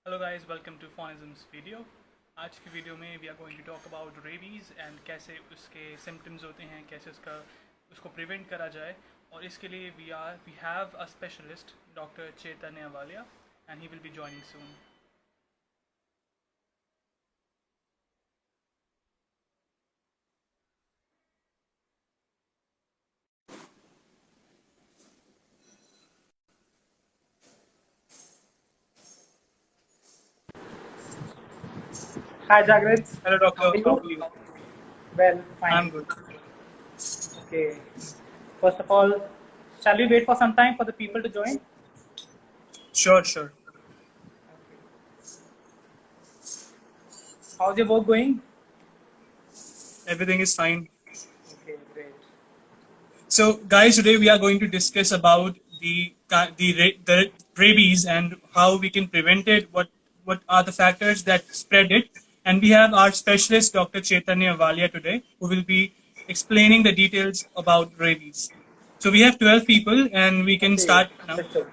Hello guys, welcome to Phonisms video. आज की video में we are going to talk about rabies एंड कैसे उसके सिम्टम्स होते हैं, कैसे उसको प्रिवेंट करा जाए। और इसके लिए we have a specialist doctor Chaitanya Walia and he will be joining soon. Hi, Jagrit. Hello How doctor, are how you? are you? Well, I'm fine. good. Okay. First of all, shall we wait for some time for the people to join? Sure. How's your work going? Everything is fine. Okay, great. So, guys, today we are going to discuss about the rabies and how we can prevent it. What are the factors that spread it? And we have our specialist, Dr. Chaitanya Valia, today, who will be explaining the details about rabies. So we have 12 people, and we can Okay, start now. understood.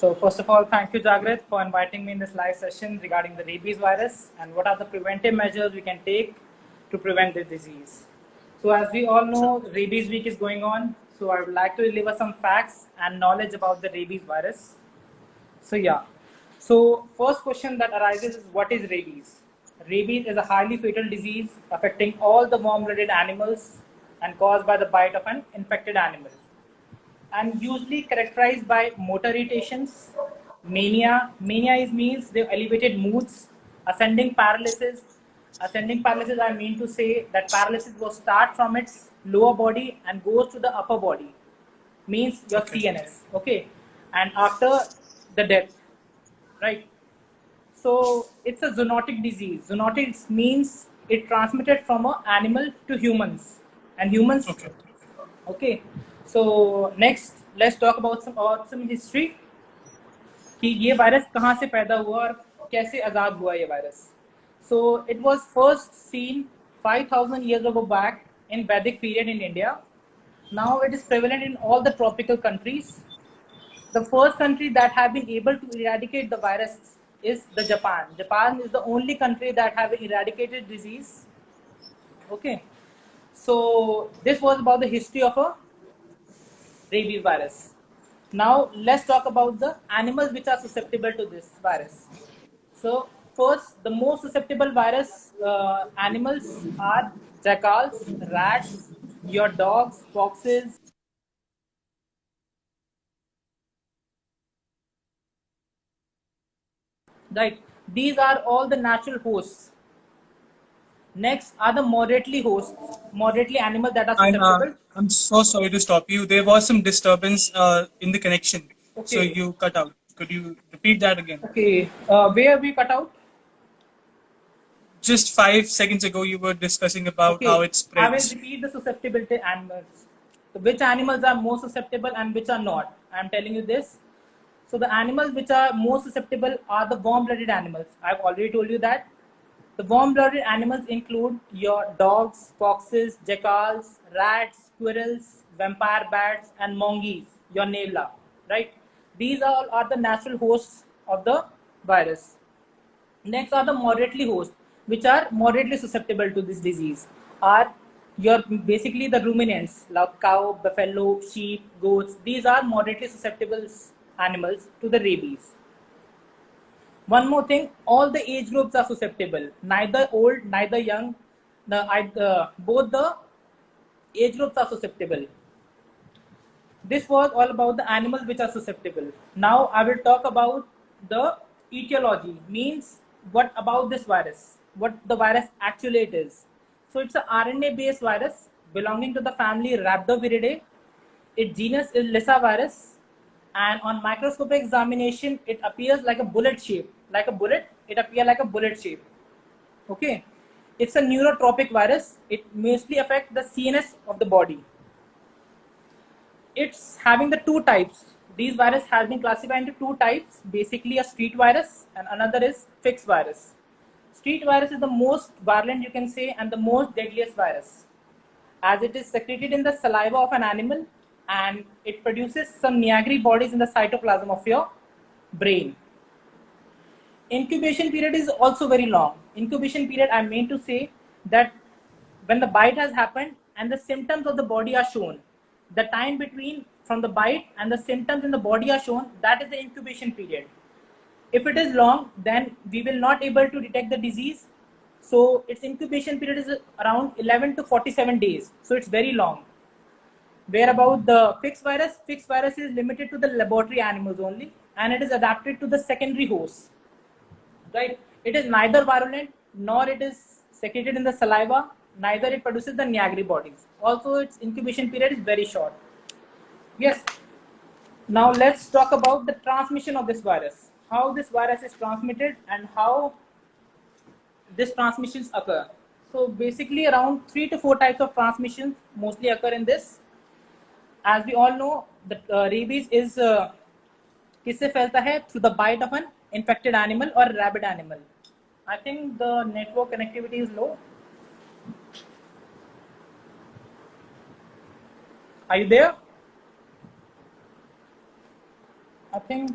So, first of all, thank you, Jagrit, for inviting me in this live session regarding the rabies virus and what are the preventive measures we can take to prevent the disease. So, as we all Sure. know, Rabies Week is going on. So, I would like to deliver some facts and knowledge about the rabies virus. So yeah. So first question that arises is what is rabies? Rabies is a highly fatal disease affecting all the warm-blooded animals and caused by the bite of an infected animal, and usually characterized by motor irritations, mania. Mania is means the elevated moods, ascending paralysis. Ascending paralysis, I mean to say that paralysis will start from its lower body and goes to the upper body, means your Okay. CNS, okay, and after the death, right? So it's a zoonotic disease. Zoonotic means it transmitted from an animal to humans, and humans. Okay. Okay. So next, let's talk about some history कि ये virus कहाँ से पैदा हुआ और कैसे आजाद हुआ ये virus. So it was first seen 5,000 years ago back in Vedic period in India. Now it is prevalent in all the tropical countries. The first country that have been able to eradicate the virus is the Japan. Japan is the only country that have eradicated disease. Okay, so this was about the history of a rabies virus. Now let's talk about the animals which are susceptible to this virus. So first, the most susceptible virus animals are jackals, rats, your dogs, foxes. Right, these are all the natural hosts. Next are the moderately animals that are susceptible. I'm so sorry to stop you. There was some disturbance in the connection, so Okay, you cut out. Could you repeat that again? okay. Where we cut out? Just 5 seconds ago, you were discussing about how Okay, it I will spreads. repeat the susceptibility animals. So which animals are more susceptible and which are not? I am telling you this. So the animals which are more susceptible are the warm-blooded animals. I've already told you that. The warm-blooded animals include your dogs, foxes, jackals, rats, squirrels, vampire bats, and monkeys, your nabla, right? These all are the natural hosts of the virus. Next are the moderately hosts, which are moderately susceptible to this disease. Are your basically the ruminants like cow, buffalo, sheep, goats. These are moderately susceptible animals to the rabies. One more thing, all the age groups are susceptible. Neither old, neither young. Both the age groups are susceptible. This was all about the animals which are susceptible. Now I will talk about the etiology, means what about this virus, what the virus actually it is. So it's a RNA based virus belonging to the family Rhabdoviridae. Its genus is Lyssavirus, and on microscopic examination it appears like a bullet shape, like a bullet. It appears like a bullet shape. Okay, it's a neurotropic virus. It mostly affects the CNS of the body. It's having the two types. These virus has been classified into two types, basically a street virus and another is fixed virus. Street virus is the most virulent, you can say, and the most deadliest virus, as it is secreted in the saliva of an animal and it produces some Niagara bodies in the cytoplasm of your brain. incubation period is also very long. Incubation period, I mean to say that when the bite has happened and the symptoms of the body are shown, the time between from the bite and the symptoms in the body are shown, that is the incubation period. If it is long, then we will not able to detect the disease. So its incubation period is around 11 to 47 days. So it's very long. Where about the fixed virus is limited to the laboratory animals only, and it is adapted to the secondary hosts. Right? It is neither virulent nor it is secreted in the saliva, neither it produces the Niagara bodies. Also, its incubation period is very short. Yes. Now let's talk about the transmission of this virus. How this virus is transmitted and how these transmissions occur. So basically around 3 to 4 types of transmissions mostly occur in this. As we all know, the rabies is किससे फैलता है? Through the bite of an infected animal or rabid animal. I think the network connectivity is low. Are you there? I think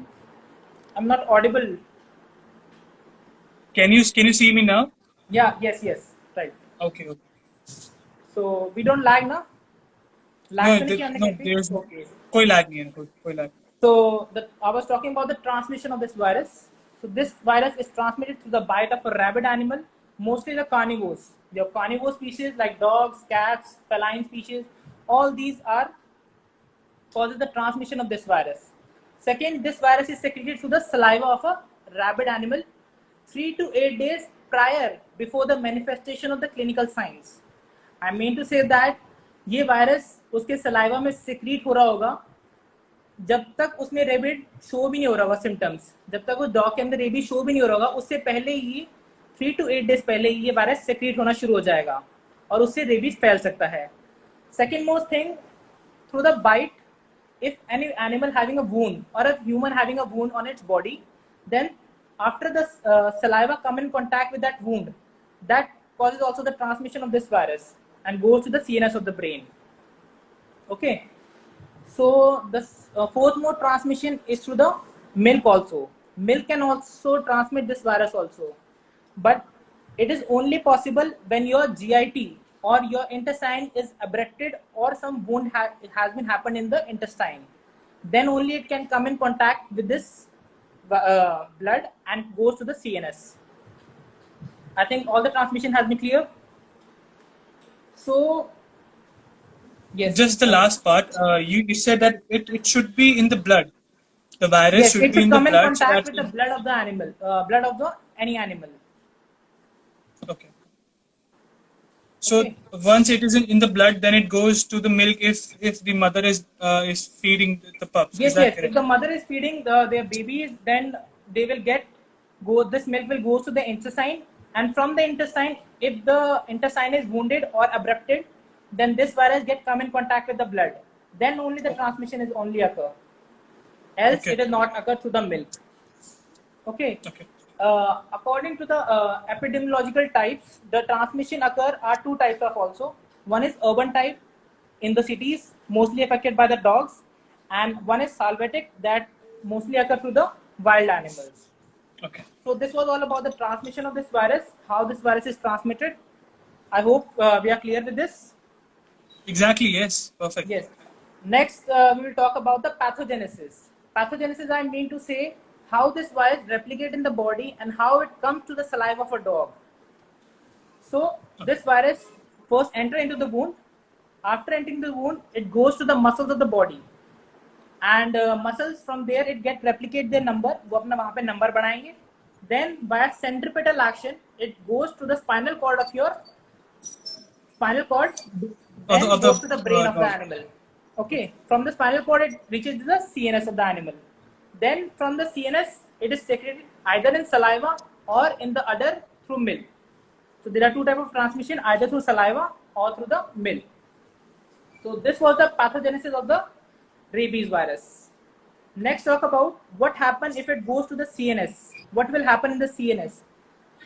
I'm not audible. Can you see me now? Yeah, yes, right. Okay. So we don't lag now? Lag तो नहीं किया हमने No, कहीं पे? there's Okay. कोई lag नहीं है, कोई lag. So I was talking about the transmission of this virus. So this virus is transmitted through the bite of a rabid animal, mostly the carnivores. The carnivore species like dogs, cats, feline species, all these are causes the transmission of this virus. Second, this virus is secreted through the saliva of a rabid animal 3 to 8 days prior before the manifestation of the clinical signs. I mean to say that ये virus उसके saliva में secrete हो रहा होगा जब तक उसमें rapid show भी नहीं हो रहा होगा सिम्टम्स, जब तक उस डॉग के अंदर रेबीज शो भी नहीं हो रहा होगा, उससे पहले ही 3 to 8 डेज पहले ही ये वायरस सिक्रीट होना शुरू हो जाएगा और उससे रेबीज फैल सकता है. Second most thing, through the bite, if any animal having a wound or a human having a wound on its body, then after the saliva come in contact with that wound, that causes also the transmission of this virus and goes to the CNS of the brain. Okay, so the fourth mode transmission is through the milk also. Milk can also transmit this virus also, but it is only possible when your GIT or your intestine is abrupted or some wound has been happened in the intestine. Then only it can come in contact with this blood and goes to the CNS. I think all the transmission has been clear. So yes, just the last part, you said that it should be in the blood. The virus yes, should it be should in the come in blood. contact with the blood of the animal, blood of the any animal. Okay. So Okay. once it is in the blood, then it goes to the milk if the mother is feeding the pups. Yes, Is that yes. correct? If the mother is feeding their babies, then they will this milk will go to the intestine, and from the intestine, if the intestine is wounded or abrupted, then this virus come in contact with the blood. Then only the transmission is only occur. Else Okay. it is not occur through the milk. Okay. Okay. According to the epidemiological types, the transmission occur are 2 types of also. One is urban type in the cities, mostly affected by the dogs, and one is salvific that mostly occur through the wild animals. Okay. So this was all about the transmission of this virus, how this virus is transmitted. I hope we are clear with this. Exactly. Yes. Perfect. Yes. Next, we will talk about the pathogenesis. Pathogenesis, I mean to say how this virus replicates in the body and how it comes to the saliva of a dog. So this virus first enter into the wound. After entering the wound, it goes to the muscles of the body, and muscles from there it replicate their number. वो अपना वहाँ पे number बढ़ाएंगे. Then by centripetal action, it goes to the spinal cord of your spinal cord. Then goes to the brain of the animal. Okay, from the spinal cord it reaches the CNS of the animal. Then from the CNS it is secreted either in saliva or in the udder through milk. So there are 2 types of transmission, either through saliva or through the milk. So this was the pathogenesis of the rabies virus. Next, talk about what happens if it goes to the CNS. What will happen in the CNS?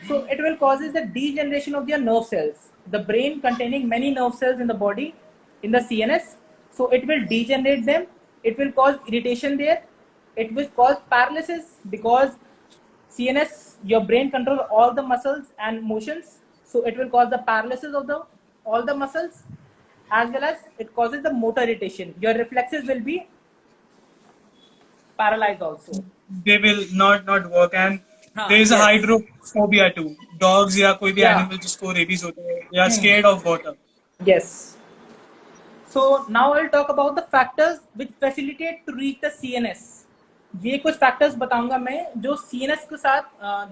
So it will causes the degeneration of their nerve cells. The brain containing many nerve cells in the body, in the CNS. So it will degenerate them. It will cause irritation there. It will cause paralysis because CNS, your brain control all the muscles and motions, so it will cause the paralysis of the all the muscles, as well as it causes the motor irritation. Your reflexes will be paralyzed also. They will not work, and there is a Yes. hydrophobia too. Dogs या कोई भी Yeah. animal जिसको rabies होता है, they are scared of water. Yes. So now I'll talk about the factors which facilitate to reach the CNS. ये कुछ factors बताऊंगा मैं जो CNS के साथ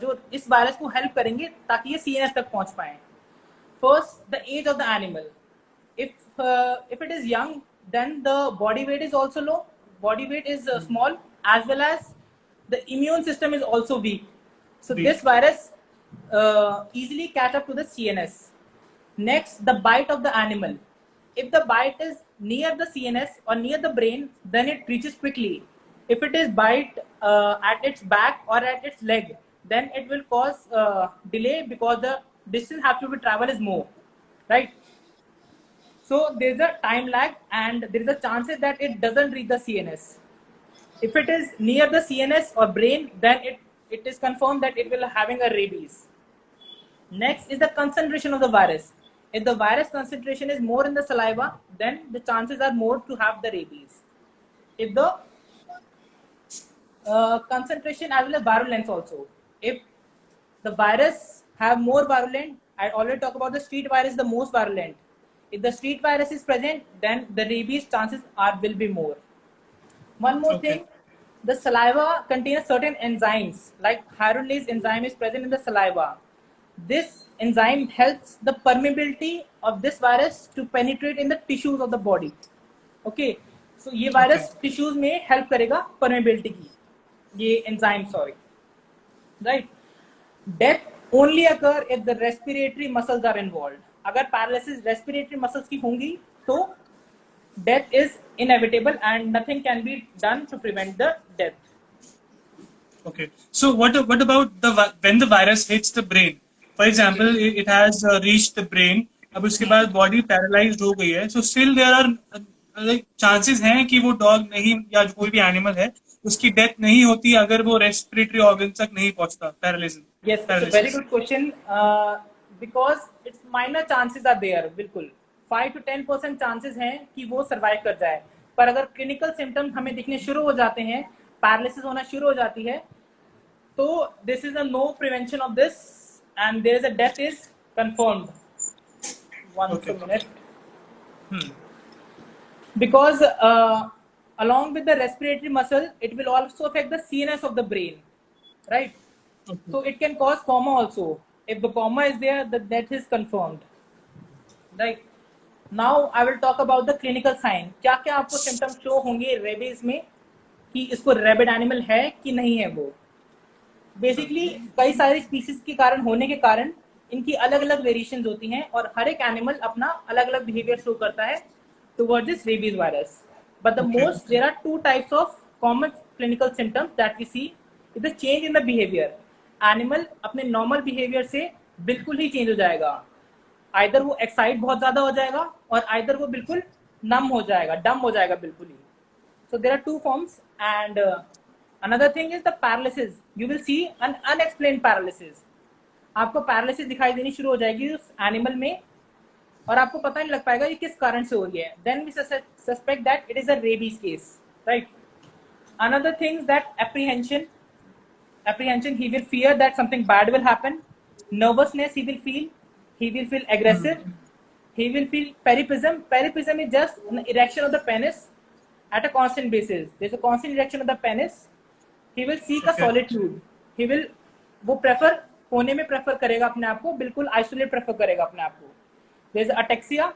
जो इस वायरस को हेल्प करेंगे ताकि ये CNS तक पहुंच पाए. First, the age of the animal. If it is young, then the body weight is also low. Body weight is small, as well as the immune system is also weak. So Weak. this virus easily catch up to the CNS. Next, the bite of the animal. If the bite is near the CNS or near the brain, then it reaches quickly. If it is bite at its back or at its leg, then it will cause delay because the distance have to be traveled is more, right? So there is a time lag and there is a chances that it doesn't reach the CNS. If it is near the CNS or brain, then it is confirmed that it will having a rabies. Next is the concentration of the virus. If the virus concentration is more in the saliva, then the chances are more to have the rabies. If the concentration as well as virulence also. If the virus have more virulent, I already talk about the street virus, the most virulent. If the street virus is present, then the rabies chances will be more. One more Okay. thing, the saliva contains certain enzymes, like hyaluronidase enzyme is present in the saliva. This enzyme helps the permeability of this virus to penetrate in the tissues of the body. Okay, so ये virus tissues में help करेगा permeability की, ये enzyme sorry, right? Death only occur if the respiratory muscles are involved. अगर paralysis respiratory muscles की होंगी तो death is inevitable and nothing can be done to prevent the death. Okay. So what about when the virus hits the brain? For example, it has reached the brain. अब उसके बाद body paralyzed हो गई है. So still there are like chances हैं कि वो dog नहीं या कोई भी animal है उसकी death नहीं होती अगर वो respiratory organs तक नहीं पहुंचता. Paralysis. Yes, it's a very good question. Because its minor chances are there. बिल्कुल 5 to 10% chances हैं कि वो survive कर जाए. पर अगर clinical symptoms हमें दिखने शुरू हो जाते हैं, paralysis होना शुरू हो जाती है, तो this is a no prevention of this and there is a death is confirmed. One minute. Because along with the respiratory muscle, it will also affect the CNS of the brain, right? Okay. So it can cause coma also. If the coma is there, the death is confirmed, right? Now I will talk about the clinical sign. क्या क्या आपको symptoms show होंगे rabies में कि इसको rabid animal है कि नहीं है वो? Basically कई सारी species के कारण होने के कारण इनकी अलग अलग वेरिएशंस होती हैं और हर एक एनिमल अपना अलग अलग बिहेवियर शो करता है towards this rabies virus. But the most, there are two types of common clinical symptoms that we see. Is the change in the behavior. Animal अपने normal behavior से बिल्कुल ही change हो जाएगा. Either वो excite बहुत ज़्यादा हो जाएगा और either वो बिल्कुल numb हो जाएगा, dumb हो जाएगा बिल्कुल ही. So there are two forms and another thing is the paralysis. You will see an unexplained paralysis. आपको पैरालिसिस दिखाई देनी शुरू हो जाएगी उस एनिमल में और आपको पता नहीं लग पाएगा ये किस कारण से हो रही है. Then we suspect that it is a rabies case, right? Another thing that apprehension he will fear that something bad will happen. Nervousness he will feel aggressive. He will feel peripism. Peripism is just an erection of the penis at a constant basis. There's a constant erection of the penis. He will seek a solitude. वो prefer होने में prefer करेगा अपने आप को, बिल्कुल isolate prefer करेगा अपने आप को. There is ataxia,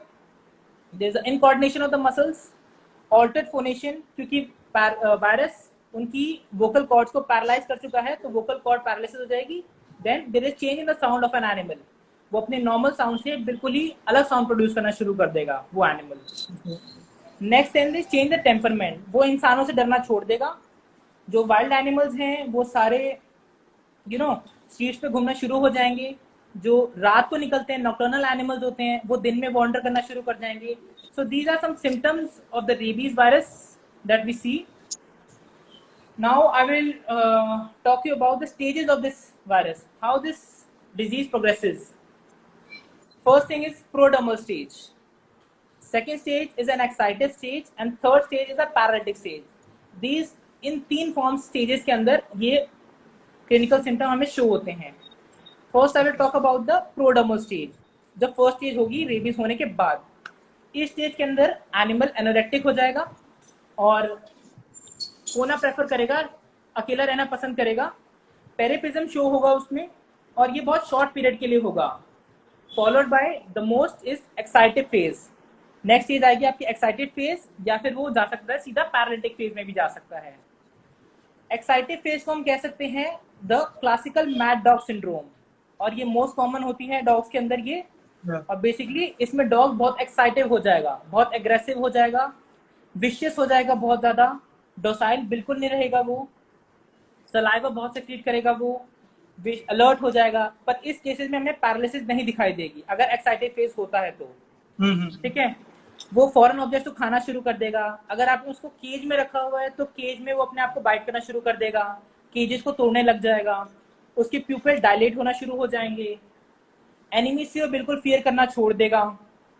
there is incoordination of the muscles, altered phonation, क्योंकि वायरस उनकी वोकल कॉर्ड्स को पैरालाइज कर चुका है तो वोकल कॉर्ड पैरालिसिस हो जाएगी. Then there is change in the sound of an animal. वो अपने नॉर्मल साउंड से बिल्कुल ही अलग साउंड प्रोड्यूस करना शुरू कर देगा वो animal. Next thing is change the temperament. वो इंसानों से डरना छोड़ देगा. जो वाइल्ड एनिमल्स हैं वो सारे स्ट्रीट्स पे घूमना शुरू हो जाएंगे. जो रात को निकलते हैं, नॉक्टर्नल एनिमल्स होते हैं, वो दिन में वॉन्डर करना शुरू कर जाएंगे. So these are some symptoms of the rabies virus that we see. Now I will talk you about the stages of this virus, how this disease progresses. First thing is prodromal stage. Second stage is an excited stage and third stage is a paralytic stage. These इन तीन form stages के अंदर ये clinical symptom हमें show होते हैं. First I will talk about the prodromal stage. जब first stage होगी rabies होने के बाद, इस स्टेज के अंदर एनिमल एनोरेक्टिक हो जाएगा और सोना प्रेफर करेगा, अकेला रहना पसंद करेगा. पेरिप्रिज्म शो होगा उसमें और ये बहुत शॉर्ट पीरियड के लिए होगा. Followed by the most is excited phase. Next stage आएगी आपकी एक्साइटेड फेज, या फिर वो जा सकता है सीधा पैरालिटिक फेज में भी जा सकता है. एक्साइटेड फेज को हम कह सकते हैं the classical mad dog syndrome, और ये मोस्ट कॉमन होती है डॉग्स के अंदर ये. और बेसिकली इसमें डॉग बहुत एक्साइटेड हो जाएगा, बहुत एग्रेसिव हो जाएगा, विशियस हो जाएगा बहुत ज्यादा, डोसाइल बिल्कुल नहीं रहेगा, वो सलाइवा बहुत सेक्रीट करेगा, वो अलर्ट हो जाएगा. पर इस केसेस में हमें पैरालिसिस नहीं दिखाई देगी अगर एक्साइटेड फेज होता है तो. ठीक है. वो फॉरेन ऑब्जेक्ट को खाना शुरू कर देगा. अगर आपने उसको केज में रखा हुआ है तो केज में वो अपने आप को बाइट करना शुरू कर देगा, केजेस को तोड़ने लग जाएगा, उसके प्यूपिल डायलेट होना शुरू हो जाएंगे, एनिमी से वो बिल्कुल फियर करना छोड़ देगा,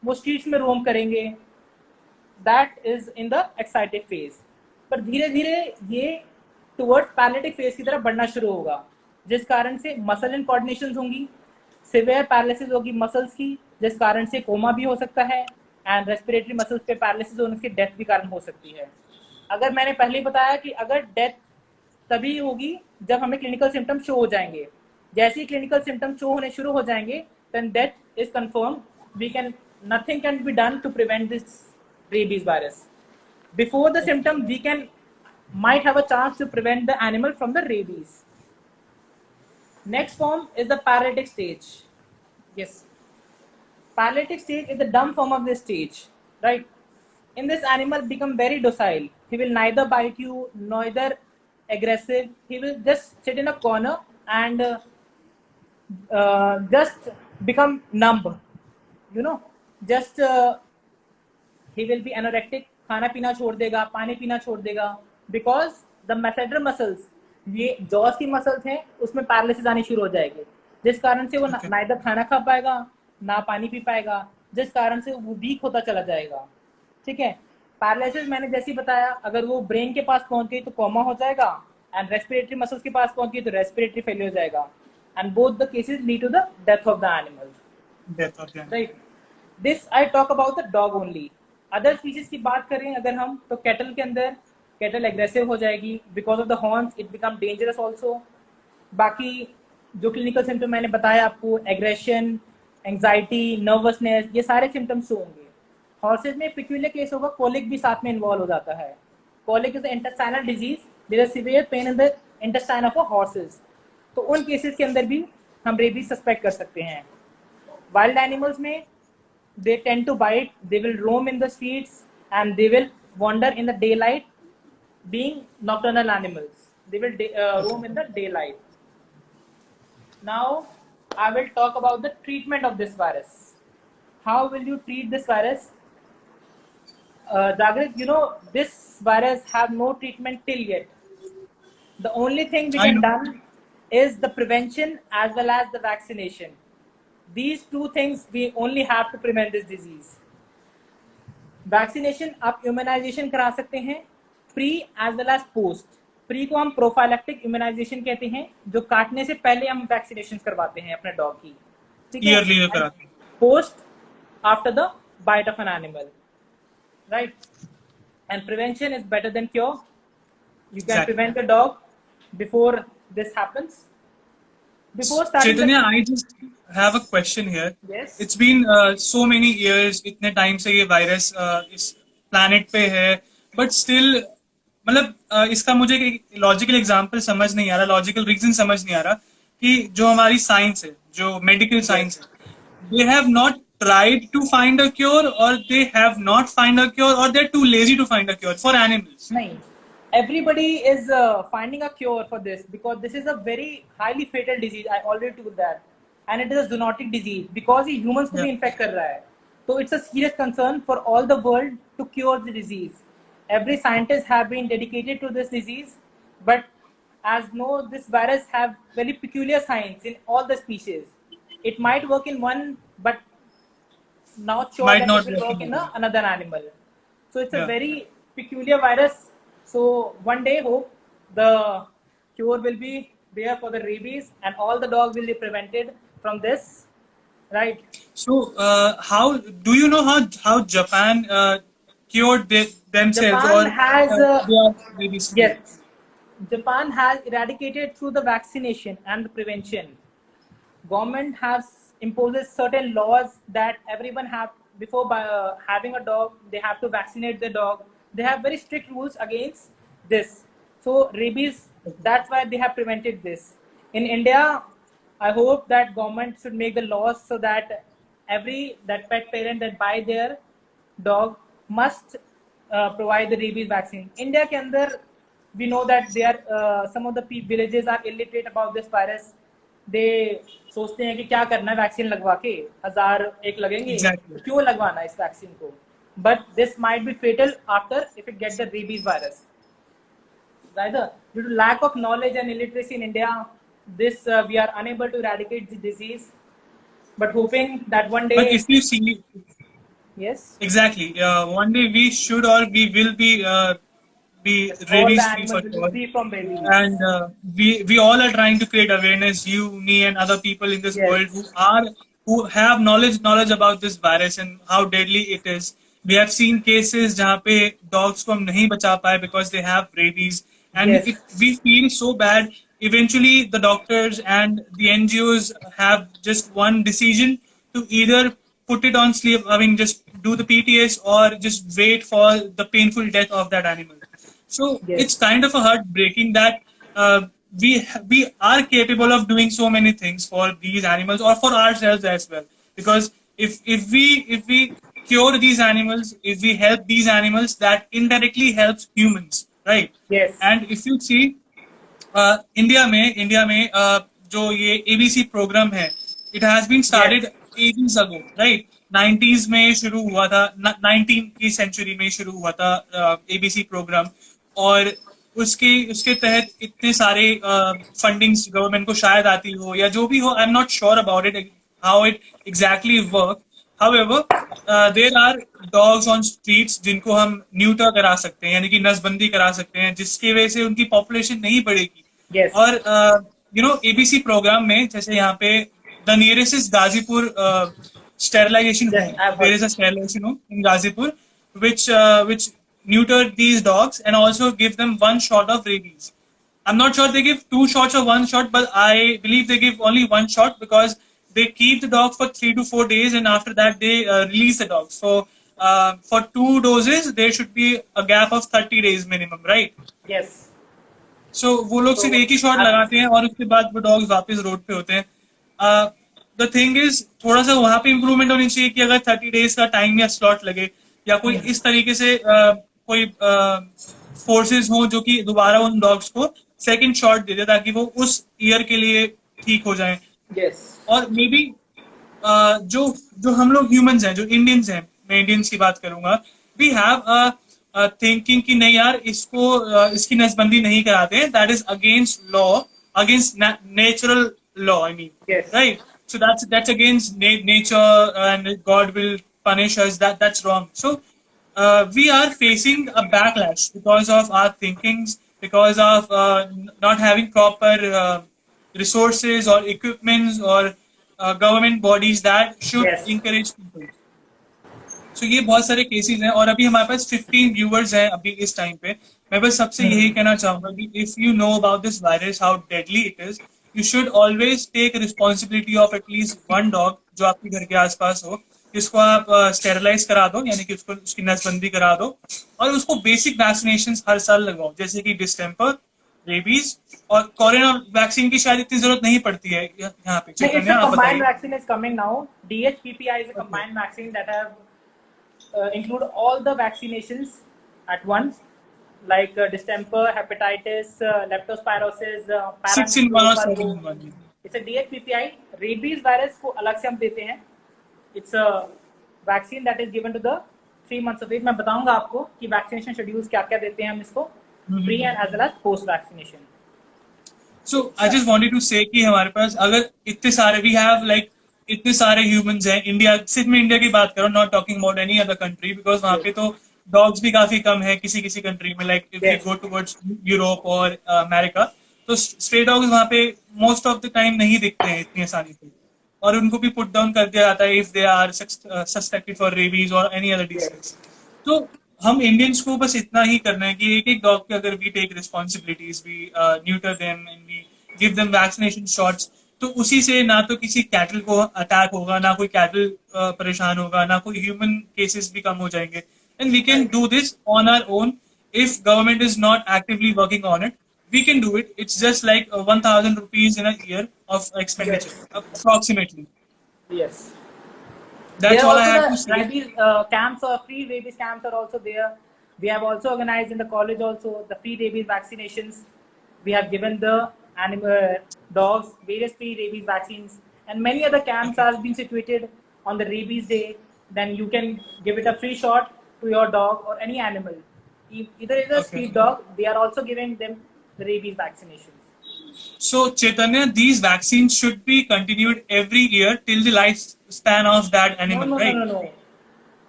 वो स्ट्रीट्स में रोम करेंगे. That is in the excited phase. पर धीरे धीरे ये टुवर्ड्स पैरालिटिक फेज की तरफ बढ़ना शुरू होगा, जिस कारण से मसल एंड कोऑर्डिनेशन होंगी, सिवियर पैरालिसिस होगी मसल्स की, जिस कारण से कोमा भी हो सकता है, एंड रेस्पिरेटरी मसल्स पे पैरालिसिस होने की डेथ भी कारण हो सकती है. अगर मैंने पहले ही बताया कि अगर डेथ तभी होगी जब हमें क्लिनिकल सिम्टम शो हो जाएंगे. जैसे ही क्लिनिकल सिम्टम शो होने शुरू हो जाएंगे then death is confirm. We can nothing can be done to prevent this rabies virus. Before the symptom we can might have a chance to prevent the animal from the rabies. Next form is the paralytic stage. Yes, paralytic stage is the dumb form of this stage, right? In this animal become very docile. He will neither bite you, neither aggressive. He will just sit in a corner and just become numb, you know. Just he will be anorectic. खाना पीना छोड़ देगा, पानी पीना छोड़ देगा, because the मैसेडर muscles, ये Jos की मसल्स हैं, उसमें पैरालिसिस आनी शुरू हो जाएगी, जिस कारण से वो ना इधर खाना खा पाएगा ना पानी पी पाएगा, जिस कारण से वो वीक होता चला जाएगा. ठीक है. पैरालिसिस मैंने जैसे ही बताया, अगर वो ब्रेन के पास पहुंच गई तो कोमा हो जाएगा, एंड रेस्पिरेटरी मसल्स के पास पहुंच गई तो रेस्पिरेटरी फेलियर हो जाएगा, and both the cases lead to the death of the animal. Right. This I talk about the dog only. Other species की बात करें अगर हम, तो कैटल के अंदर कैटल एग्रेसिव हो जाएगी because of the horns, it become dangerous also. बाकी जो क्लिनिकल सिम्टम मैंने बताया आपको, एग्रेशन, एंग्जाइटी, नर्वसनेस, ये सारे सिम्टम्स होंगे. हॉर्सेज में पिक्यूलियर केस होगा, कोलिक भी साथ में इन्वॉल्व हो जाता है. Colic is intestinal disease, there is severe pain in the intestine of horses. तो उन केसेस के अंदर भी हम रेबीज सस्पेक्ट कर सकते हैं. वाइल्ड एनिमल्स में they tend to bite, they will roam in the streets and they will wander in the daylight, being nocturnal animals. They will roam in the daylight. Now I will talk about the treatment of this virus. How will you treat this virus? Jagrit, you know, this virus have no treatment till yet. The only thing we can done is the prevention as well as the vaccination. These two things we only have to prevent this disease. Vaccination, आप immunization करा सकते हैं, pre as well as post. Pre को हम prophylactic immunization कहते हैं, जो काटने से पहले हम vaccinations करवाते हैं अपने dog की. Yearly कराते हैं. Post after the bite of an animal, right? And prevention is better than cure. You can prevent the dog before this happens. Before starting. Chaitanya, I just have a question here. Yes. It's been so many years, इतने time से ये virus इस planet पे है, but still मतलब इसका मुझे logical example समझ नहीं आ रहा, लॉजिकल रीजन समझ नहीं आ रहा कि जो हमारी साइंस है, जो मेडिकल साइंस है, they have not tried to find a cure, or they have not find a cure, or they're too lazy to find a cure for animals. नहीं. Everybody is finding a cure for this because this is a very highly fatal disease. I already told that, and it is a zoonotic disease because ये humans को भी infect कर रहा है. So it's a serious concern for all the world to cure the disease. Every scientist have been dedicated to this disease. but as no, this virus have very peculiar signs in all the species. It might work in one, but not sure Might that it not will work work in in other. another animal. So it's a Yeah. very peculiar virus. So one day, hope the cure will be there for the rabies, and all the dogs will be prevented from this. Right? So, how do you know how Japan cured themselves, Japan or has they are rabies free? yes, Japan has eradicated through the vaccination and the prevention. Government has imposes certain laws that everyone have before having a dog they have to vaccinate the dog. They have very strict rules against this. So rabies, that's why they have prevented this. In India, I hope that government should make the laws so that every that pet parent that buy their dog must provide the rabies vaccine. India के अंदर we know that there some of the villages are illiterate about this virus. They सोचते हैं कि क्या करना है vaccine लगवा के 1000 लगेंगे Exactly. क्यों लगवाना इस वैक्सीन को. But this might be fatal after if it gets the rabies virus. Rather, due to lack of knowledge and illiteracy in India, this we are unable to eradicate the disease. But hoping that one But day, if you see, yes, exactly, one day we should or we will be all the rabies free for animals will be sure. free from rabies. And we all are trying to create awareness, you, me, and other people in this world Yes, who have knowledge about this virus and how deadly it is. We have seen cases जहाँ पे dogs को हम नहीं बचा पाए because they have rabies, and yes, we feel so bad. Eventually, the doctors and the NGOs have just one decision to either put it on sleep, I mean, just do the PTS or just wait for the painful death of that animal. So it's yes, kind of a heartbreaking that we are capable of doing so many things for these animals or for ourselves as well. Because if we cure these animals, if we help these animals, that indirectly helps humans, right? yes, And if you see India में जो ये ABC program है, it has been started yes, ages ago, right? 90s में शुरू हुआ था, 19 की century में शुरू हुआ था एबीसी प्रोग्राम, और उसके उसके तहत इतने सारे फंडिंग्स गवर्नमेंट को शायद आती हो या जो भी हो, I am not sure about it how it exactly work. However, there are dogs on streets जिनको हम न्यूटर करा सकते हैं, यानी कि नसबंदी करा सकते हैं, जिसकी वजह से उनकी पॉपुलेशन नहीं बढ़ेगी. yes, और एबीसी प्रोग्राम में जैसे यहाँ पे the nearest is Ghazipur sterilization yes. Home. I've there heard. Is a sterilization home in Ghazipur which neuter these dogs and also give them one shot of rabies. I'm not sure they give 2 shots or 1 shot, but I believe they give only 1 shot because they keep the dog for 3 to 4 days and after that they release the dog. So for 2 doses, there should be a gap of 30 days minimum, right? Yes. सो वो लोग सिर्फ So एक ही shot I've, लगाते हैं और उसके बाद वो डॉग्स वापस रोड पे होते हैं. द थिंग इज, थोड़ा सा वहां पे इम्प्रूवमेंट होनी चाहिए कि अगर 30 days का टाइम या स्लॉट लगे या कोई इस तरीके से कोई फोर्सेस हो जो कि दोबारा उन डॉग्स को सेकंड शॉट दे दे ताकि वो उस ईयर के लिए ठीक हो जाए. yes, और मे बी जो जो हम लोग ह्यूमंस हैं, जो इंडियंस हैं, मैं इंडियंस की बात करूंगा, वी हैव थिंकिंग कि नहीं यार, इसको इसकी नसबंदी नहीं कराते हैं, that is against law, against natural law, I mean, yes, right? So that's against nature and God will punish us. That's wrong. So we are facing a backlash because of our thinkings, because of not having proper resources or equipments or government bodies that should yes. encourage people. So ये बहुत सारे cases हैं और अभी हमारे पास 15 viewers हैं अभी इस टाइम पे. मैं बस सबसे यही कहना चाहूंगा कि if you know about this virus, how deadly it is, you should always take responsibility of at least one dog जो आपके घर के आसपास हो, जिसको आप स्टेरिलाइज करा दो, यानी कि उसको उसकी नसबंदी करा दो, और उसको बेसिक वैक्सीनेशन हर साल लगवाओ, जैसे कि डिस्टेम्पर, रेबीज, और कोरोना वैक्सीन की शायद इतनी जरूरत नहीं पड़ती है यहाँ पे. No, it's चैतन्य, a आप combined बताइए. vaccine is coming now. DHPPI is a combined vaccine that have include all the vaccinations at once, like distemper, hepatitis, leptospirosis, 6 in 1 or 7 paramucopurgo. in 1. It's a DHPPI. Rabies virus को अलग से हम देते हैं. It's a vaccine that is given to the 3 months of age. मैं बताऊंगा आपको कि vaccination schedules क्या क्या देते हैं हम इसको. pre and as well as post vaccination. So I just wanted to say कि हमारे पास अगर इतने सारे we have like इतने सारे humans हैं इंडिया सिर्फ मैं इंडिया की बात कर रहा हूँ not talking about any other country because वहाँ पे तो dogs भी काफी कम है किसी किसी country में like if we Yes. go towards Europe or America तो stray dogs वहाँ पे most of the time नहीं दिखते हैं इतनी आसानी से और उनको भी put down कर दिया जाता है if they are suspected for rabies or any other disease. तो हम इंडियंस को बस इतना ही करना है कि एक एक डॉग के अगर we take responsibilities we neuter them and we give them vaccination shots तो उसी से ना तो किसी कैटल को अटैक होगा ना कोई कैटल परेशान होगा ना कोई ह्यूमन केसेस भी कम हो जाएंगे and we can do this on our own if government is not actively working on it we can do it it's just like 1000 rupees in a year of expenditure approximately Yes. that's There all I also have to the say. rabies camps or free rabies camps are also there. We have also organized in the college also the free rabies vaccinations. We have given the animal dogs various free rabies vaccines, and many other camps are being situated on the rabies day. Then you can give it a free shot to your dog or any animal. Either is a Okay. street dog, they are also giving them the rabies vaccinations. So, Chaitanya, these vaccines should be continued every year till the lifespan of that animal, No, right? no.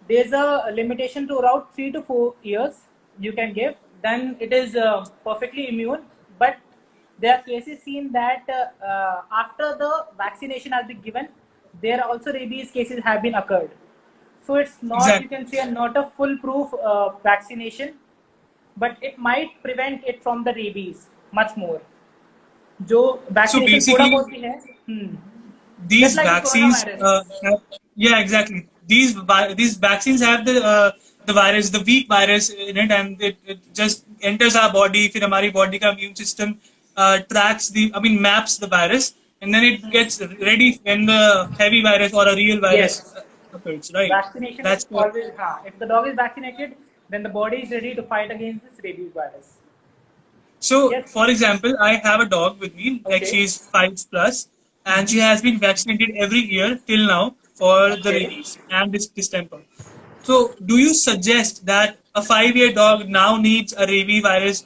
There's a limitation to around 3 to 4 years you can give. Then it is perfectly immune. But there are cases seen that after the vaccination has been given, there are also rabies cases have been occurred. So it's not, Exactly. you can say, not a foolproof vaccination, but it might prevent it from the rabies much more. जो vaccination थोड़ा बहुत ही है. These Just like the vaccines, coronavirus. yeah, exactly. These vaccines have the virus, the weak virus in it, and it just enters our body. फिर हमारी body का immune system tracks maps the virus, and then it gets ready when the heavy virus or a real virus Yes. occurs, right? Vaccination That's is always if the dog is vaccinated, then the body is ready to fight against this rabies virus. So, Yes. for example, I have a dog with me, like Okay. she's 5+, and she has been vaccinated every year till now for the Okay. rabies and this distemper. So, do you suggest that a 5-year dog now needs a rabies virus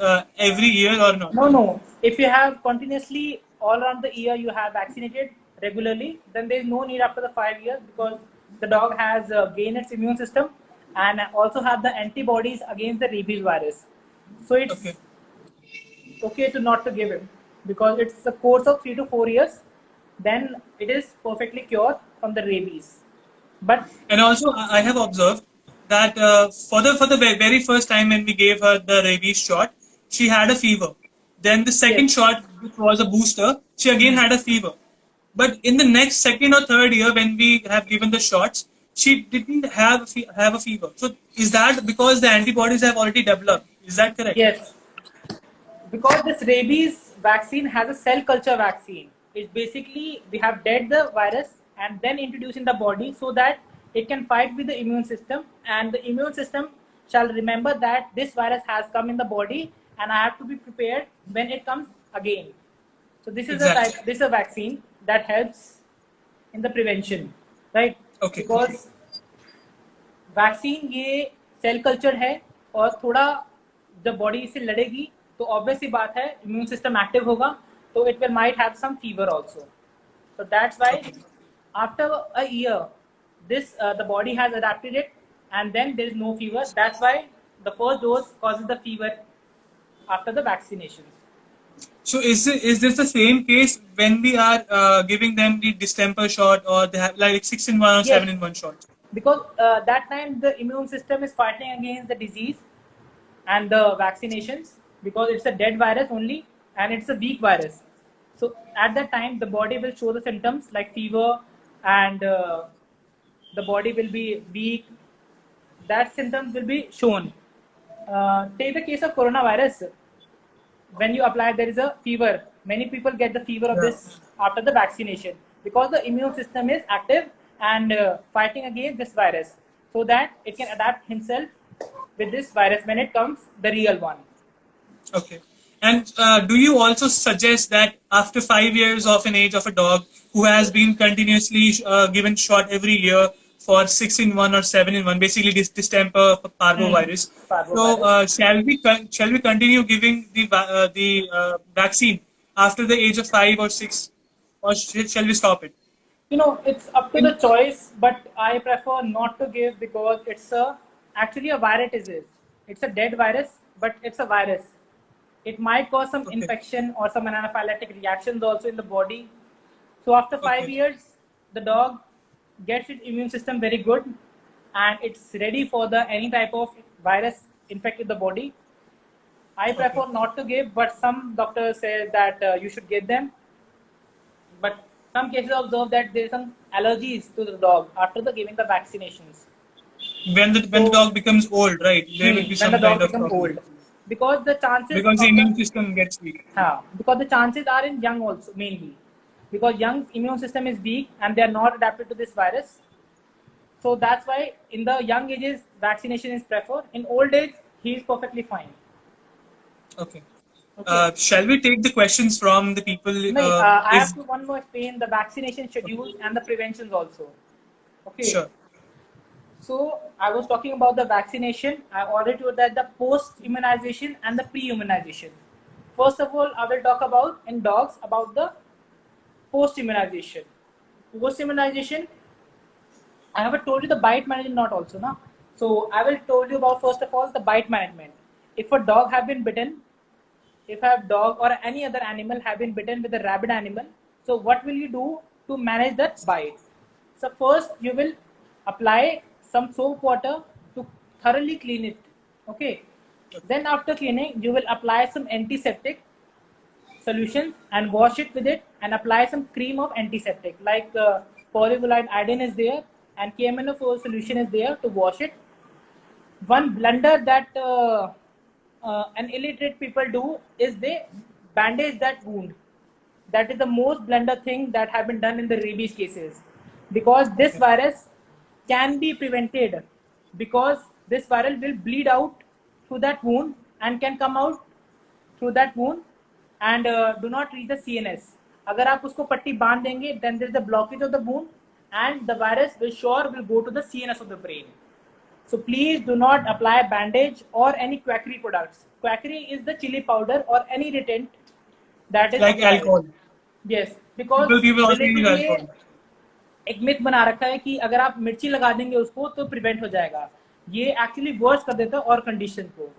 every year or not? No. If you have continuously all around the year you have vaccinated regularly, then there is no need after the 5 years because the dog has gained its immune system and also have the antibodies against the rabies virus. So it's okay to not to give it because it's a course of 3 to 4 years. Then it is perfectly cured from the rabies. But And also, I have observed that for the very first time when we gave her the rabies shot, she had a fever. Then the second Yes. shot, which was a booster, she again had a fever. But in the next second or third year, when we have given the shots, she didn't have a fever. So is that because the antibodies have already developed? Is that correct? yes, because this rabies vaccine has a cell culture vaccine. It's basically we have dead the virus and then introduce in the body so that it can fight with the immune system and the immune system shall remember that this virus has come in the body and I have to be prepared when it comes again. So this is Exactly. a type, this is a vaccine that helps in the prevention, right? Okay. Because vaccine ये cell culture है और थोड़ा जब body इससे लड़ेगी तो obvious ही बात है इम्यून सिस्टम एक्टिव होगा तो it will might have some fever also so that's why after a year this the body has adapted it and then there is no fever. That's why the first dose causes the fever after the vaccinations. So is this the same case when we are giving them the distemper shot or they have like 6-in-1 or Yes. 7-in-1 shots? Because that time the immune system is fighting against the disease and the vaccinations because it's a dead virus only and it's a weak virus. So at that time the body will show the symptoms like fever and the body will be weak. That symptoms will be shown. Take the case of coronavirus. When you apply there is a fever. Many people get the fever of this after the vaccination because the immune system is active and fighting against this virus so that it can adapt himself with this virus when it comes the real one. Okay. And do you also suggest that after 5 years of an age of a dog who has been continuously given shot every year for 6-in-1 or 7-in-1, basically distemper parvovirus. Parvovirus. So shall we continue giving the vaccine after the age of 5 or 6, or shall we stop it? It's up to the choice, but I prefer not to give because it's actually a virus disease. It's a dead virus, but it's a virus. It might cause some Okay. infection or some anaphylactic reactions also in the body. So after 5 years, the dog gets its immune system very good, and it's ready for the any type of virus infected the body. I prefer not to give, but some doctors say that you should give them. But some cases observe that there is some allergies to the dog after the giving the vaccinations. When the dog becomes old, right? There will be When the some kind dog of becomes problem old, because the chances because the of the immune system gets weak. because the chances are in young also mainly, because young immune system is weak and they are not adapted to this virus. So that's why in the young ages vaccination is preferred. In old age he is perfectly fine. Okay. Okay. Shall we take the questions from the people? No, I have Is to one more explain the vaccination schedules and the preventions also. Okay. Sure. So I was talking about the vaccination. I already told that the post-immunization and the pre-immunization. First of all, I will talk about in dogs about the post-immunization. Post-immunization, I have told you the bite management not also now. So I will told you about first of all the bite management. If a dog have been bitten, if a dog or any other animal have been bitten with a rabid animal, so what will you do to manage that bite? So first you will apply some soap water to thoroughly clean it. Okay. Then after cleaning, you will apply some antiseptic solutions and wash it with it and apply some cream of antiseptic like polyvolide iodine is there and KMNO4 solution is there to wash it. One blunder that an illiterate people do is they bandage that wound. That is the most blunder thing that have been done in the rabies cases, because this virus can be prevented, because this virus will bleed out through that wound and can come out through that wound and do not reach the CNS. अगर आप उसको पट्टी बांध देंगे, then there is a blockage of the wound and the virus will go to the CNS of the brain. So please do not apply bandage or any quackery products. Quackery is the chili powder or any irritant that is like applied. alcohol. Yes, because People also use relatively alcohol. एक myth बना रखा है कि अगर आप मिर्ची लगा देंगे उसको तो प्रिवेंट हो जाएगा. ये एक्चुअली वर्स कर देता है और कंडीशन को.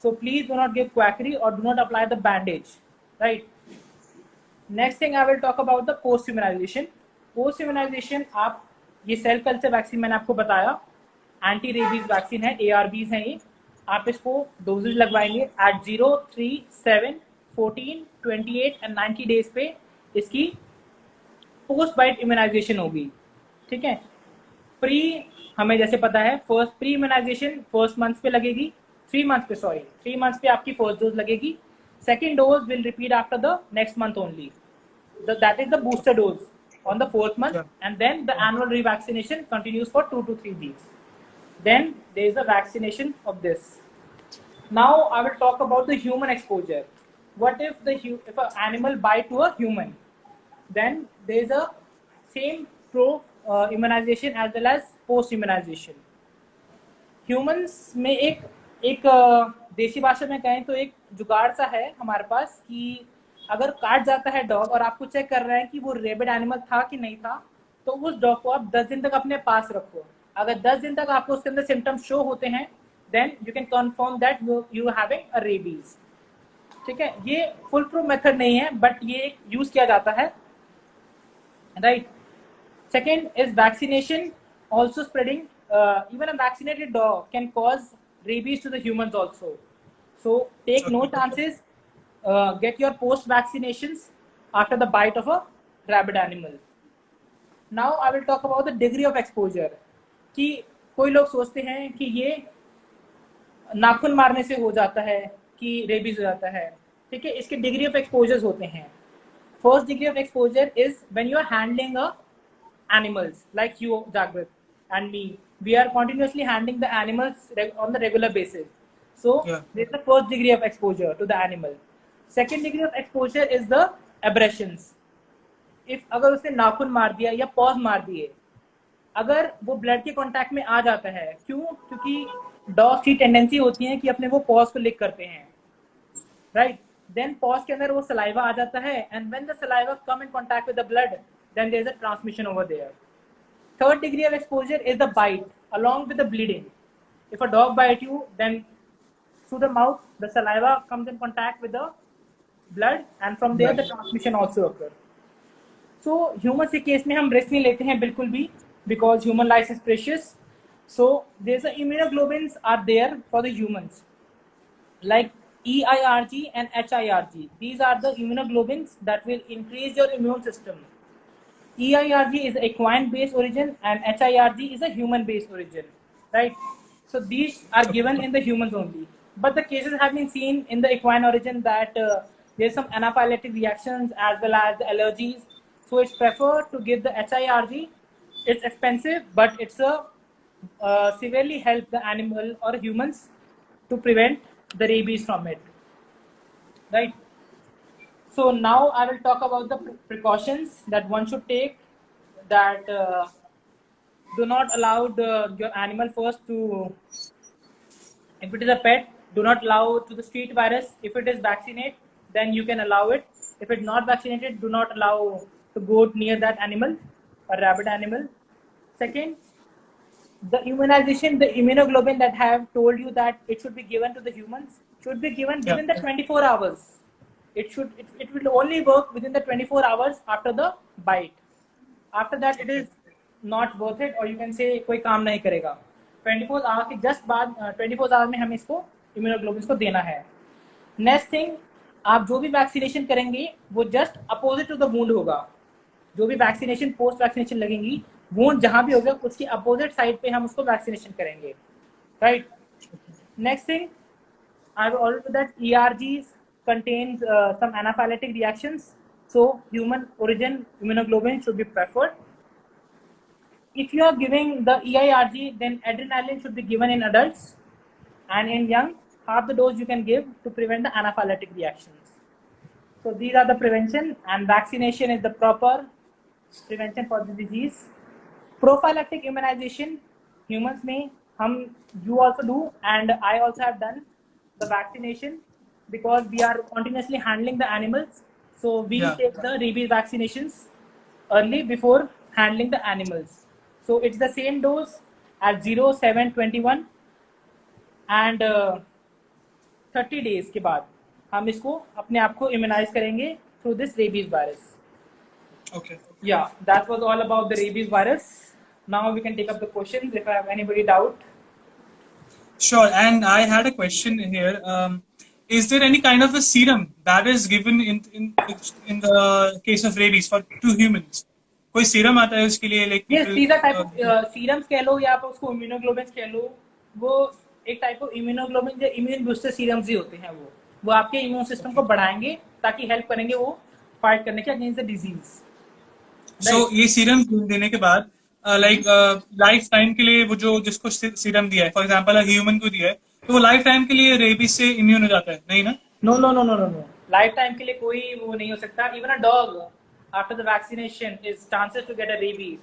So please do not give quackery or do not apply the bandage. Right. Next thing I will talk about the post immunization. Post immunization आप ये सेल कल्चर वैक्सीन मैंने आपको बताया, एंटी रेबीज वैक्सीन है, ARVs हैं ये. आप इसको डोजेज लगवाएंगे एट 0, 3, 7, 14, 28 एंड 90 डेज पे इसकी पोस्ट बाइट इम्यूनाइजेशन होगी. ठीक है. प्री हमें जैसे पता है first pre immunisation first month पे लगेगी, 3 मंथ्स पे आपकी फर्स्ट डोज लगेगी. Second dose will repeat after the next month only. That is the booster dose on the 4th month, and then the annual revaccination continues for 2 to 3 weeks. Then there is a vaccination of this. Now I will talk about the human exposure. What if if an animal bite to a human? Then there is a same pro immunization as well as post immunization. Humans में एक देसी भाषा में कहें तो एक जुगाड़ सा है हमारे पास कि अगर काट जाता है डॉग और आपको चेक कर रहे हैं कि वो रेबिड एनिमल था कि नहीं था, तो उस डॉग को आप 10 दिन तक अपने पास रखो. अगर 10 दिन तक आपको उसके अंदर सिम्टम्स शो होते हैं, then you can confirm that you having a rabies. ठीक है. ये फुल प्रूफ मेथड नहीं है, बट ये यूज किया जाता है. Right. Second is vaccination also spreading. Even a vaccinated dog can cause rabies to the humans also. So take no chances. Get your post vaccinations after the bite of a rabid animal. Now I will talk about the degree of exposure. कि कोई लोग सोचते हैं कि ये नाखून मारने से हो जाता है कि रेबीज हो जाता है. ठीक है. इसके डिग्री ऑफ एक्सपोजर्स होते हैं. First degree of exposure is when you are handling a animals like you, Jagrit, and me. We are continuously handling the animals on the regular basis. So this is the first degree of exposure to the animal. Second degree of exposure is the abrasions. If अगर उसने नाखून मार दिया या pause मार दिए, अगर वो ब्लड के कांटेक्ट में आ जाता है, क्यों? क्योंकि डॉग्स की टेंडेंसी होती है कि अपने वो पॉज को लिक करते हैं, राइट? देन पॉज के अंदर वो सलाइवा आ जाता है, and when the saliva come in contact with the blood, then there is a transmission over there. Third degree of exposure is the bite along with the bleeding. If a dog bite you, then through the mouth, the saliva comes in contact with the blood, and from there the transmission also occurs. So humans के case में हम risk नहीं लेते हैं बिल्कुल भी, because human life is precious. So there's a immunoglobulins are there for the humans, like EIRG and HIRG. These are the immunoglobulins that will increase your immune system. EIRG is equine based origin and HIRG is a human based origin, right? So these are given in the humans only. But the cases have been seen in the equine origin that there's some anaphylactic reactions as well as the allergies. So it's preferred to give the HIRG. It's expensive, but it's a severely help the animal or humans to prevent the rabies from it, right? So now I will talk about the precautions that one should take, that do not allow your animal first to, if it is a pet, do not allow to the street virus. If it is vaccinated, then you can allow it. If it's not vaccinated, do not allow to go near that animal, a rabid animal. Second, the immunization, the immunoglobulin that I have told you that it should be given to the humans, should be given within the 24 hours. It will only work within the 24 hours after the bite. After that, it is not worth it, or you can say कोई काम नहीं करेगा. 24 hours के just बाद 24 hours में हमें इसको immunoglobulins को देना है. नेक्स्ट थिंग, आप जो भी वैक्सीनेशन करेंगे वो just opposite to the wound होगा. जो भी वैक्सीनेशन पोस्ट वैक्सीनेशन लगेंगी, वुंड जहां भी होगा उसकी अपोजिट साइड पे हम उसको वैक्सीनेशन करेंगे, right? Next thing, I will already that ERGs contains some anaphylactic reactions, so human origin immunoglobulin should be preferred. If you are giving the EIRG, then adrenaline should be given in adults, and in young, half the dose you can give to prevent the anaphylactic reactions. So these are the prevention, and vaccination is the proper prevention for the disease. Prophylactic immunization, humans may, you also do, and I also have done the vaccination, because we are continuously handling the animals, so we take the rabies vaccinations early before handling the animals. So it's the same dose at 0, 7, 21 and 30 days के बाद हम इसको अपने आप को immunize करेंगे through this rabies virus. Okay. Yeah, that was all about the rabies virus. Now we can take up the questions if I have anybody doubt. Sure, and I had a question here. Is there any kind of a serum that is given in the case of rabies to humans? कोई serum आता है उसके लिए, like yes, these are type of serums कह लो या आप उसको immunoglobulins कह लो. वो एक टाइप ऑफ इम्यूनोग्लोबुलिन जो इम्यून बूस्टर सीरम्स ही होते हैं, वो आपके इम्यून सिस्टम को बढ़ाएंगे ताकि हेल्प करेंगे वो फाइट करने के अगेंस्ट द डिजीज. So ये सीरम देने के बाद लाइफ टाइम के लिए वो जो जिसको सीरम दिया है, फॉर एग्जांपल ह्यूमन को दिया है, तो वो लाइफ टाइम के लिए रेबीज से इम्यून हो जाता है, नहीं ना? No no no no no no, lifetime के लिए कोई वो नहीं हो सकता. Even a dog after the vaccination is chances to get a rabies.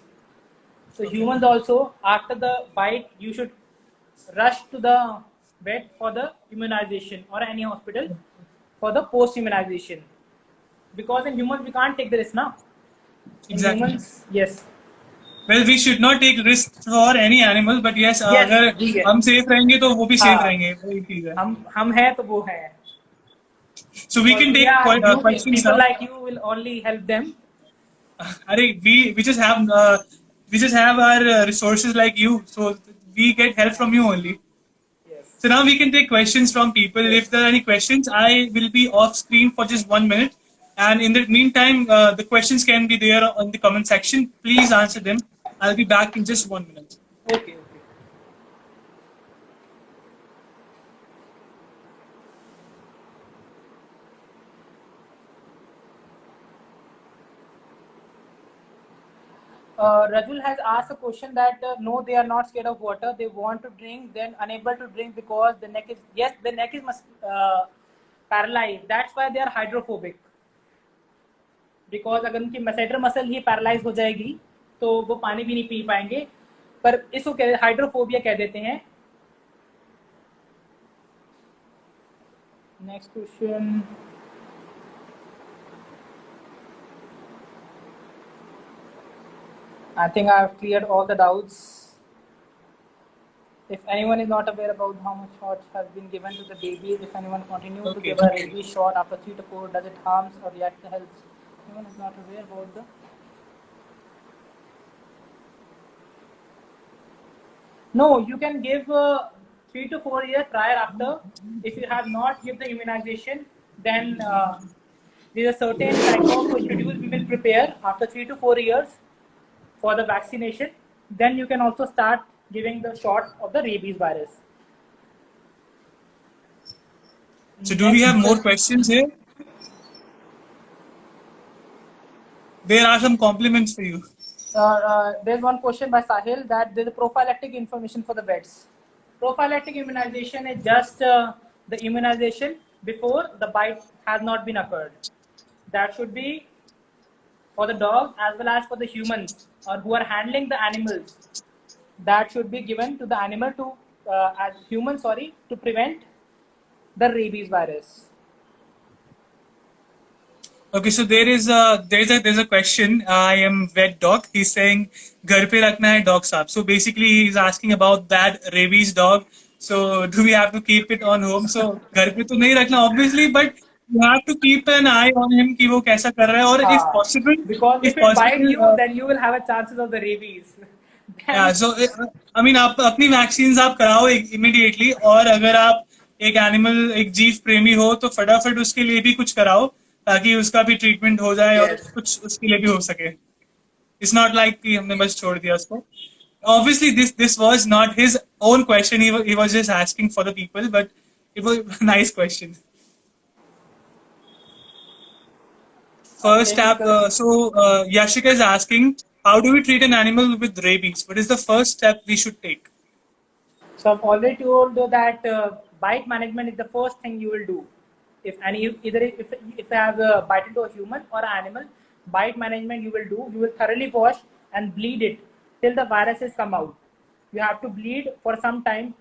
So humans also after the bite you should rush to the vet for the immunization or any hospital for the post immunization, because in humans we can't take the risk now. Exactly. Humans, yes. Well, we should not take risk for any animal, but yes, अगर हम safe रहेंगे तो वो भी safe रहेंगे, वही चीज है. हम हैं तो वो है. So we can take questions. People like you will only help them. अरे we just have our resources like you, so we get help from you only. Yes. So now we can take questions from people. If there are any questions, I will be off screen for just 1 minute. And in the meantime, the questions can be there on the comment section. Please answer them. I'll be back in just 1 minute. Okay. Rajul has asked a question that no, they are not scared of water. They want to drink, then unable to drink because the neck is, yes, the neck is paralyzed. That's why they are hydrophobic. Because अगर उनकी masseter muscle ही paralyzed हो जाएगी तो वो पानी भी नहीं P पाएंगे. पर इसको हाइड्रोफोबिया कह देते हैं. Next question. I think I have cleared all the doubts. If anyone is not aware about how much shots has been given to the babies, if anyone continues to Okay. give a rabies shot after 3 to 4, does it harms or react helps? Anyone is not aware about the... No, you can give 3 to 4 years prior after. If you have not give the immunization, then there is a certain type of schedule we will prepare after 3 to 4 years for the vaccination. Then you can also start giving the shot of the rabies virus. So do we have more questions here? There are some compliments for you. There's one question by Sahil that there's a prophylactic information for the vets. Prophylactic immunization is just the immunization before the bite has not been occurred. That should be for the dogs as well as for the humans or who are handling the animals. That should be given to the animal to as human, to prevent the rabies virus. Okay, so there's a question. I am vet doc. He's saying घर पे रखना है dog साहब. So basically he's asking about that rabies dog. So do we have to keep it on home? So घर पे तो नहीं रखना obviously, but you have to keep an eye on him कि वो कैसा कर रहा है और if possible, Because if it bites you, then you will have a chances of the rabies. Yeah, so I mean आप अपनी वैक्सीन आप कराओ इमीडिएटली और अगर आप एक एनिमल एक जीव प्रेमी हो तो फटाफट उसके लिए भी कुछ कराओ ताकि उसका भी ट्रीटमेंट हो जाए और कुछ उसके लिए भी हो सके. इट्स नॉट लाइक कि हमने बस छोड़ दिया उसको. Obviously this was not his own question, he was just asking for the people, but it was a nice question. First step, Yashika is asking, how do we treat an animal with rabies? What is the first step we should take? So I've already told you that bite management is the first thing you will do. If you have a bite into a human or an animal, bite management you will thoroughly wash and bleed it till the viruses come out. You have to bleed for some time.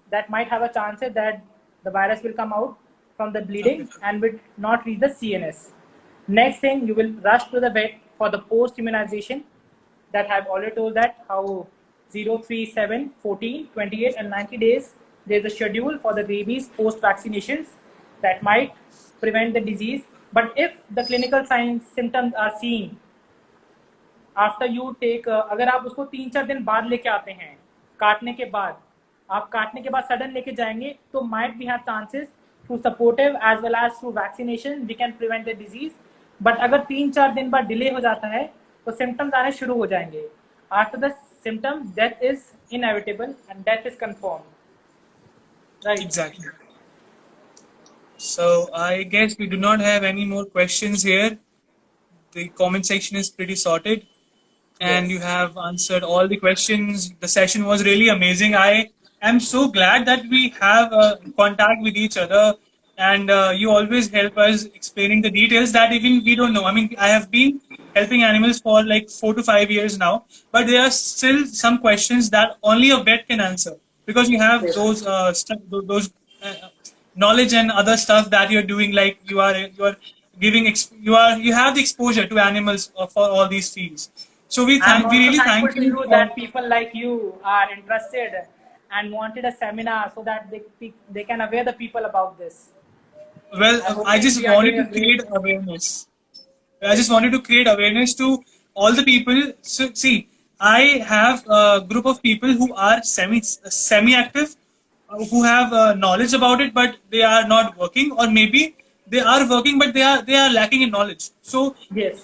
That might have a chance that the virus will come out from the bleeding and will not reach the CNS. Next thing, you will rush to the vet for the post immunization. That I've already told that how 0, 3, 7, 14, 28 and 90 days there's a schedule for the rabies post vaccinations that might prevent the disease. But if the clinical signs symptoms are seen after you take अगर आप उसको 3-4 दिन बाद लेके आते हैं काटने के बाद, आप काटने के बाद सडन लेके जाएंगे तो might we have chances through supportive as well as through vaccination we can prevent the disease. But अगर 3-4 दिन बाद डिले हो जाता है तो symptoms आने शुरू हो जाएंगे. After the symptoms, death is inevitable and death is confirmed. Right. Exactly. So I guess we do not have any more questions here. The comment section is pretty sorted. And you have answered all the questions. The session was really amazing. I am so glad that we have contact with each other, and you always help us explaining the details that even we don't know. I mean, I have been helping animals for like 4 to 5 years now, but there are still some questions that only a vet can answer because you have those knowledge and other stuff that you're doing. Like you are giving you have the exposure to animals for all these fields. So we really thank you that people like you are interested and wanted a seminar so that they can aware the people about this. Well, I just wanted to create awareness. I just wanted to create awareness to all the people. So see, I have a group of people who are semi-active, who have knowledge about it, but they are not working, or maybe they are working, but they are lacking in knowledge. So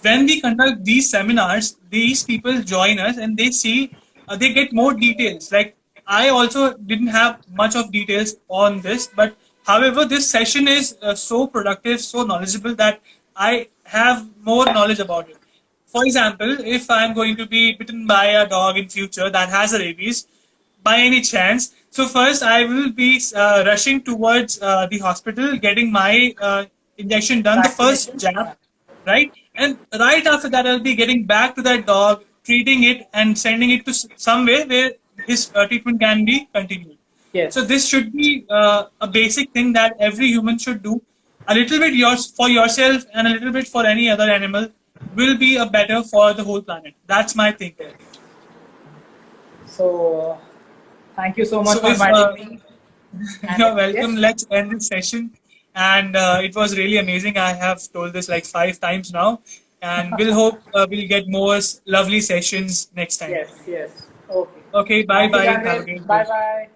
when we conduct these seminars, these people join us and they see, they get more details. Like I also didn't have much of details on this, but however, this session is so productive, so knowledgeable that I have more knowledge about it. For example, if I'm going to be bitten by a dog in future that has a rabies, by any chance, so first I will be rushing towards the hospital, getting my injection done, the first jab, right? And right after that, I'll be getting back to that dog, treating it and sending it to somewhere where his treatment can be continued. Yes. So this should be a basic thing that every human should do. A little bit yours for yourself and a little bit for any other animal will be a better for the whole planet. That's my thing there. So thank you so much So for if inviting me. you're welcome, Yes. let's end this session. And it was really amazing. I have told this like 5 times now, and we'll hope we'll get more lovely sessions next time. Yes. Yes. Okay. Okay, bye Thank you, bye. Have a Daniel. great Bye day. bye.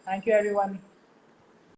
Thank you, everyone.